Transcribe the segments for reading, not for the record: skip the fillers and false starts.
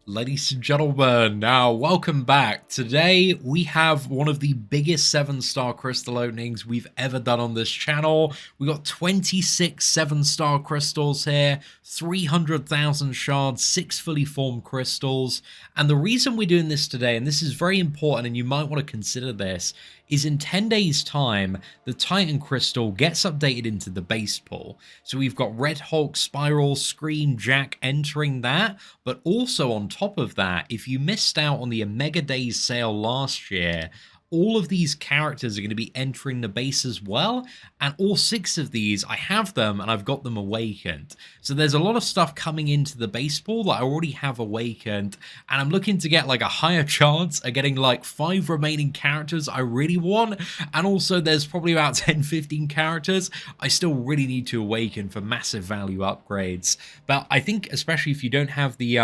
Ladies and gentlemen, now welcome back. Today we have one of the biggest 7-star crystal openings we've ever done on this channel. We got 26 7-star crystals here, 300,000 shards, 6 fully formed crystals. And the reason we're doing this today, and this is very important and you might want to consider this, is in 10 days time, the Titan crystal gets updated into the base pool. So we've got Red Hulk, Spiral, Scream, Jack entering that, but also on top of that, if you missed out on the Omega Days sale last year, all of these characters are going to be entering the base as well, and all 6 of these, I have them and I've got them awakened. So there's a lot of stuff coming into the base pool that I already have awakened, and I'm looking to get like a higher chance of getting like 5 remaining characters I really want, and also there's probably about 10-15 characters I still really need to awaken for massive value upgrades. But I think especially if you don't have the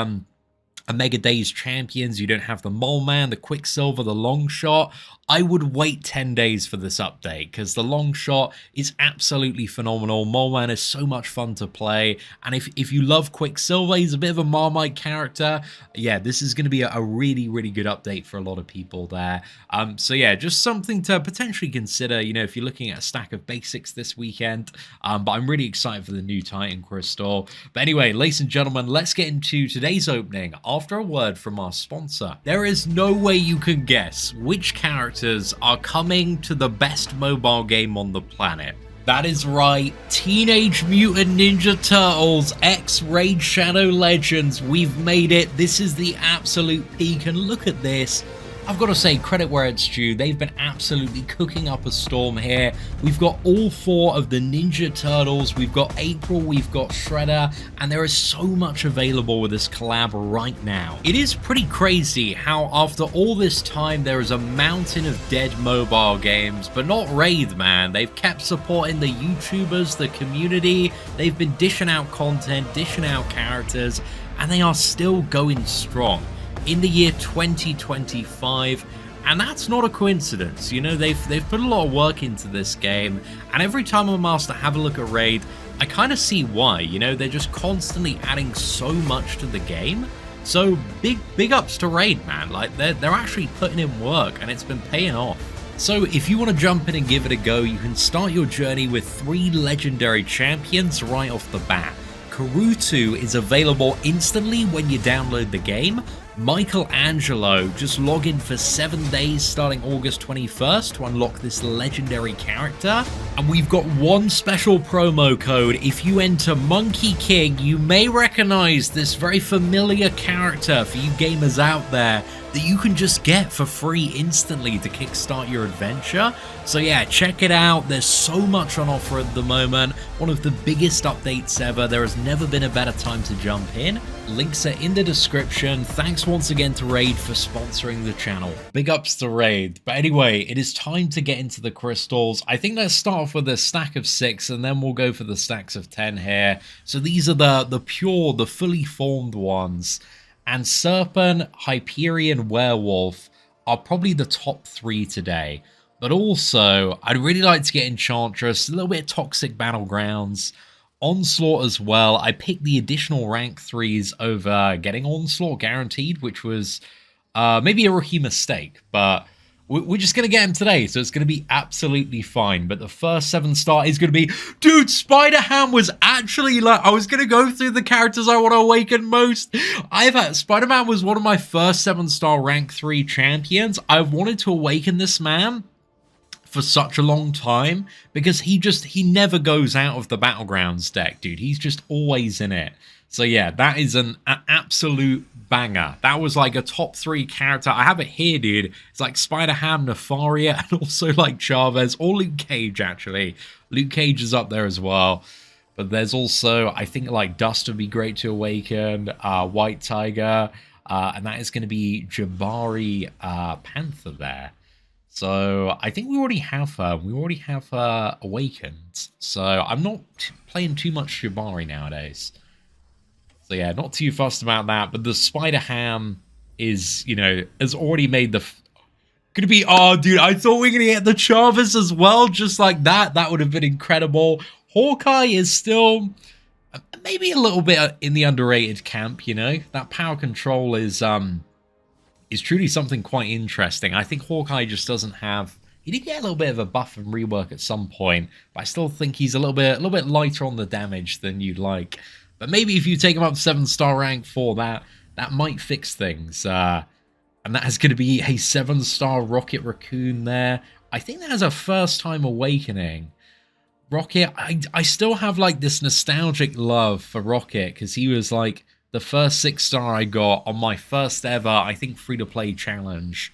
Omega Days champions, you don't have the Mole Man, the Quicksilver, the Long Shot, I would wait 10 days for this update because the Long Shot is absolutely phenomenal. Mole Man is so much fun to play, and if you love Quicksilver, he's a bit of a Marmite character. Yeah, this is going to be a really, really good update for a lot of people there. So yeah, just something to potentially consider, you know, if you're looking at a stack of basics this weekend. But I'm really excited for the new Titan crystal. But anyway, ladies and gentlemen, let's get into today's opening after a word from our sponsor. There is no way you can guess which characters are coming to the best mobile game on the planet. That is right, Teenage Mutant Ninja Turtles X Raid Shadow Legends. We've made it. This is the absolute peak, and look at this. I've got to say, credit where it's due. They've been absolutely cooking up a storm here. We've got all 4 of the Ninja Turtles. We've got April, we've got Shredder, and there is so much available with this collab right now. It is pretty crazy how after all this time, there is a mountain of dead mobile games, but not Raid, man. They've kept supporting the YouTubers, the community. They've been dishing out content, dishing out characters, and they are still going strong in the year 2025, and that's not a coincidence. You know, they've put a lot of work into this game, and every time I'm asked to have a look at Raid, I kind of see why. You know, they're just constantly adding so much to the game. So big ups to Raid, man. Like they're actually putting in work, and it's been paying off. So if you want to jump in and give it a go, you can start your journey with 3 legendary champions right off the bat. Karutu is available instantly when you download the game. Michelangelo, just log in for 7 days starting August 21st to unlock this legendary character. And we've got one special promo code. If you enter Monkey King, you may recognize this very familiar character for you gamers out there that you can just get for free instantly to kickstart your adventure. So yeah, check it out. There's so much on offer at the moment. One of the biggest updates ever. There has never been a better time to jump in. Links are in the description. Thanks once again to Raid for sponsoring the channel. Big ups to Raid. But anyway, it is time to get into the crystals. I think let's start off with a stack of 6 and then we'll go for the stacks of 10 here. So these are the pure, the fully formed ones. And Serpent, Hyperion, Werewolf are probably the top 3 today. But also, I'd really like to get Enchantress, a little bit of Toxic Battlegrounds, Onslaught as well. I picked the additional rank 3s over getting Onslaught guaranteed, which was maybe a rookie mistake, but we're just going to get him today, so it's going to be absolutely fine. But the first 7-star is going to be... Dude, Spider-Ham was actually like... I was going to go through the characters I want to awaken most. Spider-Man was one of my first 7-star rank 3 champions. I've wanted to awaken this man for such a long time because he never goes out of the Battlegrounds deck, dude. He's just always in it. So yeah, that is an absolute banger. That was like a top 3 character. I have it here, dude. It's like Spider-Ham, Nefaria, and also like Chavez, or Luke Cage, actually. Luke Cage is up there as well. But there's also, I think, like Dust would be great to awaken, White Tiger, and that is going to be Jabari Panther there. So I think we already have her. We already have her awakened. So I'm not playing too much Jabari nowadays. So yeah, not too fussed about that. But the Spider-Ham is, you know, has already made the... Gonna be... Oh, dude, I thought we were gonna get the Chavez as well, just like that. That would have been incredible. Hawkeye is still... maybe a little bit in the underrated camp, you know? That power control is truly something quite interesting. I think Hawkeye just doesn't have... He did get a little bit of a buff and rework at some point, but I still think he's a little bit lighter on the damage than you'd like. But maybe if you take him up 7-star rank for that might fix things. And that is going to be a 7-star Rocket Raccoon there. I think that has a first-time awakening. Rocket, I still have like this nostalgic love for Rocket because he was like the first 6-star I got on my first ever, I think, free-to-play challenge.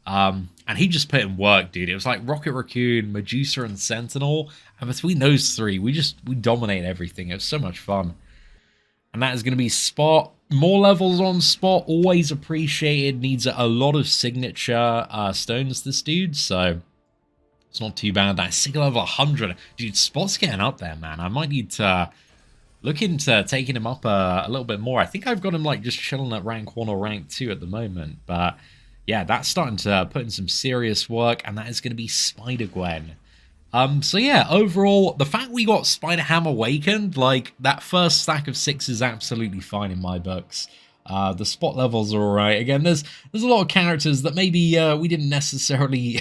And he just put in work, dude. It was like Rocket Raccoon, Medusa, and Sentinel. And between those three, we dominate everything. It was so much fun. And that is going to be Spot. More levels on Spot, always appreciated. Needs a lot of signature stones, this dude. So it's not too bad. That single level 100. Dude, Spot's getting up there, man. I might need to look into taking him up a little bit more. I think I've got him like just chilling at rank 1 or rank 2 at the moment. But yeah, that's starting to put in some serious work. And that is going to be Spider-Gwen. So yeah, overall, the fact we got Spider-Ham awakened, like, that first stack of 6 is absolutely fine in my books. The Spot levels are alright. Again, there's a lot of characters that maybe we didn't necessarily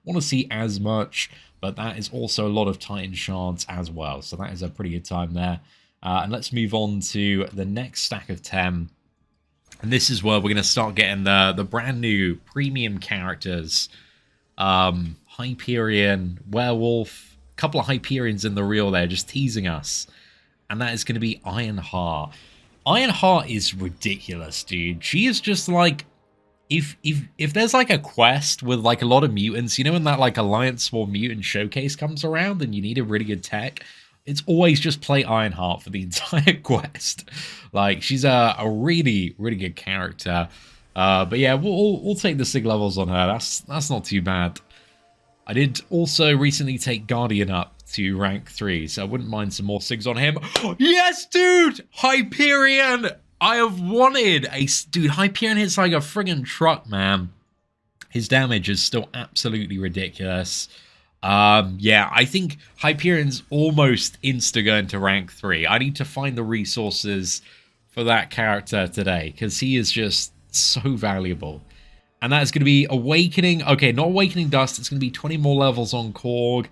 want to see as much, but that is also a lot of Titan shards as well, so that is a pretty good time there. And let's move on to the next stack of 10. And this is where we're going to start getting the brand new premium characters. Hyperion, Werewolf, a couple of Hyperions in the reel there, just teasing us. And that is going to be Ironheart. Ironheart is ridiculous, dude. She is just like, if there's like a quest with like a lot of mutants, you know, when that like Alliance Swarm mutant showcase comes around and you need a really good tech, it's always just play Ironheart for the entire quest. Like, she's a really, really good character. But yeah, we'll take the sig levels on her. That's not too bad. I did also recently take Guardian up to rank 3, so I wouldn't mind some more sigs on him. Yes, dude! Hyperion! I have wanted a... Dude, Hyperion hits like a friggin' truck, man. His damage is still absolutely ridiculous. Yeah, I think Hyperion's almost insta going to rank 3. I need to find the resources for that character today, because he is just so valuable. And that is going to be Awakening. Okay, not Awakening Dust. It's going to be 20 more levels on Korg.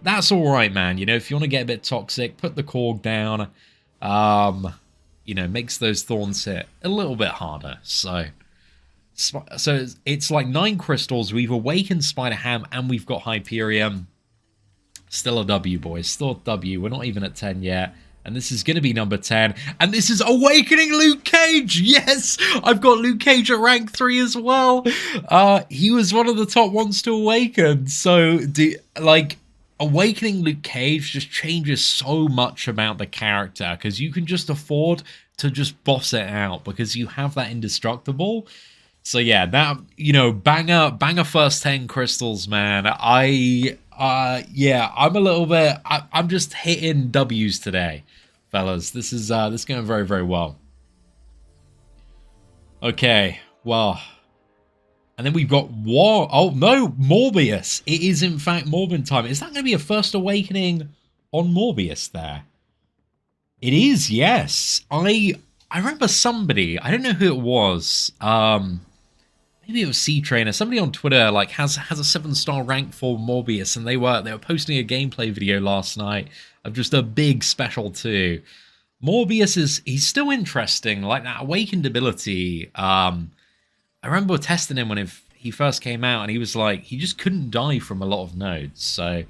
That's all right, man. You know, if you want to get a bit toxic, put the Korg down. You know, makes those thorns hit a little bit harder. So it's like 9 crystals. We've awakened Spider-Ham and we've got Hyperion. Still a W, boys. Still a W. We're not even at 10 yet. And this is going to be number 10. And this is Awakening Luke Cage. Yes, I've got Luke Cage at rank 3 as well. He was one of the top ones to awaken. So, like, Awakening Luke Cage just changes so much about the character. Because you can just afford to just boss it out. Because you have that indestructible. So, yeah, that, you know, banger first 10 crystals, man. Yeah, I'm a little bit... I'm just hitting W's today, fellas. This is going very, very well. Okay, well... And then we've got War... Oh, no, Morbius. It is, in fact, Morbin time. Is that going to be a first awakening on Morbius there? It is, yes. I remember somebody... I don't know who it was. Maybe it was C-Trainer. Somebody on Twitter like has a 7-star rank for Morbius, and they were posting a gameplay video last night of just a big special 2. Morbius he's still interesting, like that awakened ability. I remember testing him when he first came out, and he was like, he just couldn't die from a lot of nodes. So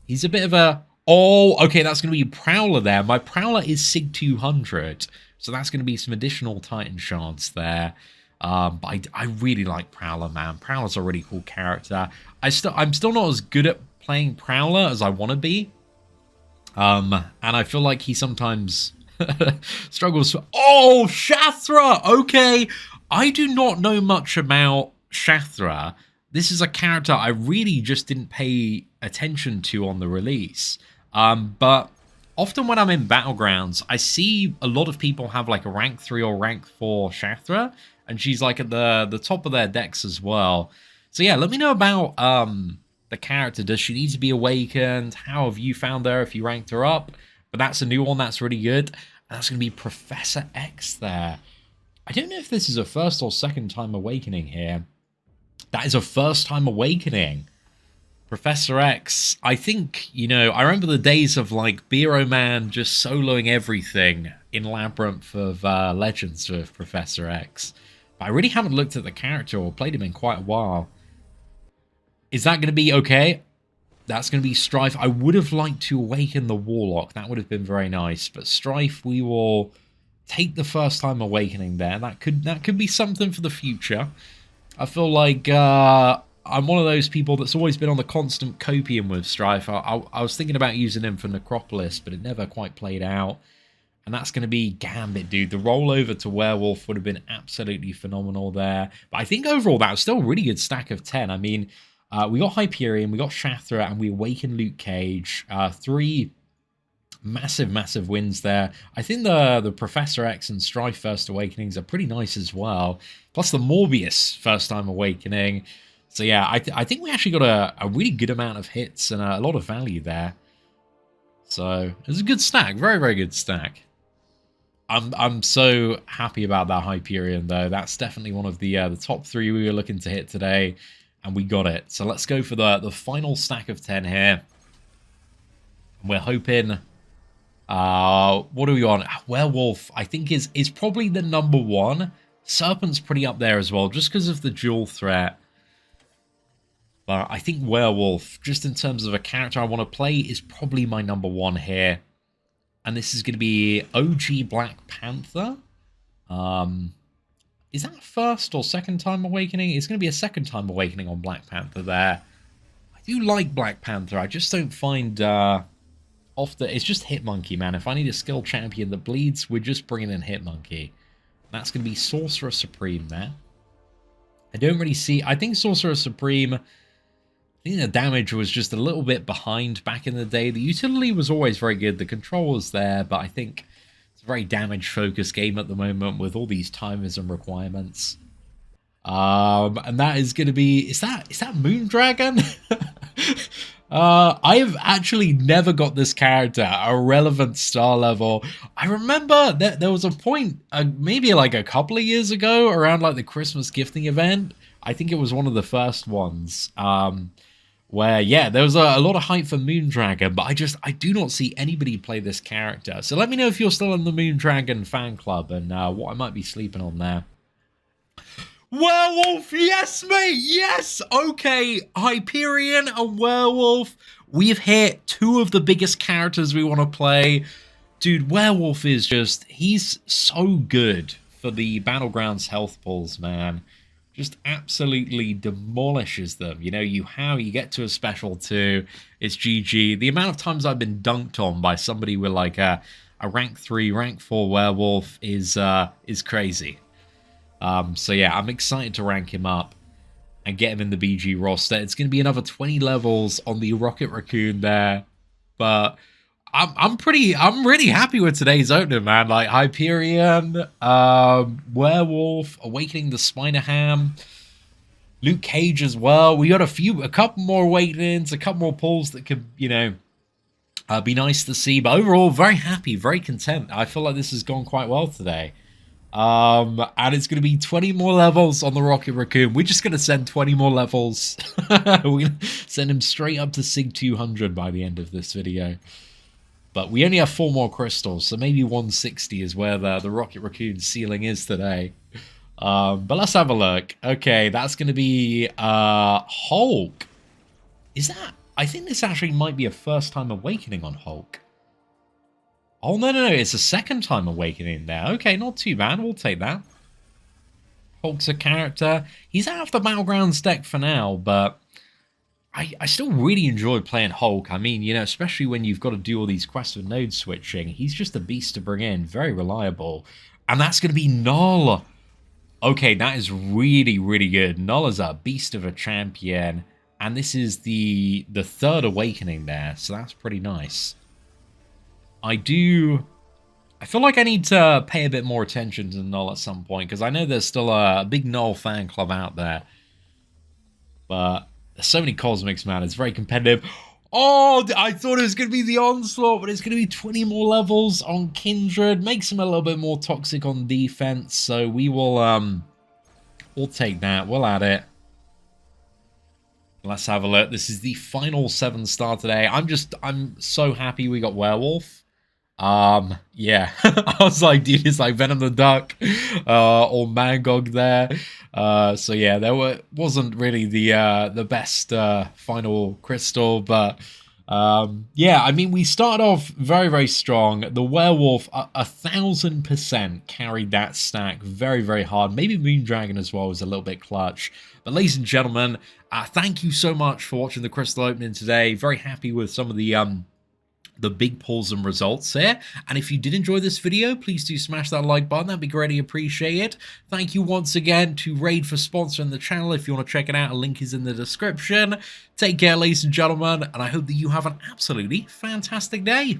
he's a bit of a... Oh, okay, that's going to be Prowler there. My Prowler is Sig 200, so that's going to be some additional Titan shards there. But I really like Prowler, man. Prowler's a really cool character. I'm still not as good at playing Prowler as I want to be. And I feel like he sometimes struggles. Oh, Shathra! Okay, I do not know much about Shathra. This is a character I really just didn't pay attention to on the release. But often when I'm in Battlegrounds, I see a lot of people have like a rank 3 or rank 4 Shathra. And she's like at the top of their decks as well. So yeah, let me know about the character. Does she need to be awakened? How have you found her if you ranked her up? But that's a new one. That's really good. And that's going to be Professor X there. I don't know if this is a first or second time awakening here. That is a first time awakening. Professor X, I think, you know, I remember the days of, like, Biro Man just soloing everything in Labyrinth of Legends with Professor X. But I really haven't looked at the character or played him in quite a while. Is that going to be okay? That's going to be Strife. I would have liked to awaken the Warlock. That would have been very nice. But Strife, we will take the first time awakening there. That could be something for the future. I feel like I'm one of those people that's always been on the constant copium with Strife. I was thinking about using him for Necropolis, but it never quite played out. And that's going to be Gambit, dude. The rollover to Werewolf would have been absolutely phenomenal there. But I think overall that was still a really good stack of 10. I mean, we got Hyperion, we got Shathra, and we awakened Luke Cage. 3 massive wins there. I think the Professor X and Strife First Awakenings are pretty nice as well. Plus the Morbius First Time Awakening. So yeah, I think we actually got a really good amount of hits and a lot of value there. So it was a good stack, very good stack. I'm so happy about that Hyperion though. That's definitely one of the top 3 we were looking to hit today, and we got it. So let's go for the final stack of 10 here. We're hoping. What are we on? Werewolf, I think, is probably the number 1. Serpent's pretty up there as well, just because of the dual threat. But I think Werewolf, just in terms of a character I want to play, is probably my number 1 here. And this is going to be OG Black Panther. Is that first or second time awakening? It's going to be a second time awakening on Black Panther there. I do like Black Panther. I just don't find... it's just Hitmonkey, man. If I need a skill champion that bleeds, we're just bringing in Hitmonkey. That's going to be Sorcerer Supreme there. I don't really see... I think Sorcerer Supreme... I think the damage was just a little bit behind back in the day. The utility was always very good. The control was there, but I think it's a very damage-focused game at the moment with all these timers and requirements. And that is going to be... Is that Moondragon? I have actually never got this character at a relevant star level. I remember that there was a point, maybe like a couple of years ago, around like the Christmas gifting event. I think it was one of the first ones, where, yeah, there was a lot of hype for Moondragon, but I do not see anybody play this character. So let me know if you're still in the Moondragon fan club and what I might be sleeping on there. Werewolf, yes, mate, yes! Okay, Hyperion and Werewolf. We've hit 2 of the biggest characters we want to play. Dude, Werewolf is just, he's so good for the Battlegrounds health pools, man. Just absolutely demolishes them. You know, you get to a special 2, it's GG. The amount of times I've been dunked on by somebody with like a rank 3, rank 4 Werewolf is crazy. So yeah, I'm excited to rank him up and get him in the BG roster. It's going to be another 20 levels on the Rocket Raccoon there, but I'm really happy with today's opening, man. Like Hyperion, Werewolf, Awakening the Spider-Ham, Luke Cage as well. We got a couple more awakenings, a couple more pulls that could, you know, be nice to see. But overall, very happy, very content. I feel like this has gone quite well today. And it's going to be 20 more levels on the Rocket Raccoon. We're just going to send 20 more levels. We're going to send him straight up to Sig 200 by the end of this video. But we only have 4 more crystals, so maybe 160 is where the Rocket Raccoon ceiling is today. But let's have a look. Okay, that's going to be Hulk. Is that... I think this actually might be a first time awakening on Hulk. Oh, no, it's a second time awakening there. Okay, not too bad. We'll take that. Hulk's a character. He's out of the Battlegrounds deck for now, but I still really enjoy playing Hulk. I mean, you know, especially when you've got to do all these quests with node switching. He's just a beast to bring in. Very reliable. And that's going to be Null. Okay, that is really good. Null is a beast of a champion. And this is the 3rd awakening there. So that's pretty nice. I feel like I need to pay a bit more attention to Null at some point, because I know there's still a big Null fan club out there. But there's so many cosmics, man. It's very competitive. Oh, I thought it was going to be the Onslaught, but it's going to be 20 more levels on Kindred. Makes him a little bit more toxic on defense, so we will, we'll take that. We'll add it. Let's have a look. This is the final 7-star today. I'm so happy we got Werewolf. Yeah. I was like, dude, it's like Venom the Duck, or Mangog there. So yeah, wasn't really the best final crystal, but yeah, I mean, we started off very, very strong. The Werewolf, 1,000% carried that stack very, very hard. Maybe Moondragon as well was a little bit clutch. But ladies and gentlemen, thank you so much for watching the crystal opening today. Very happy with some of the big pulls and results here. And if you did enjoy this video, please do smash that like button. That'd be greatly appreciated. Thank you once again to Raid for sponsoring the channel. If you want to check it out, a link is in the description. Take care, ladies and gentlemen, and I hope that you have an absolutely fantastic day.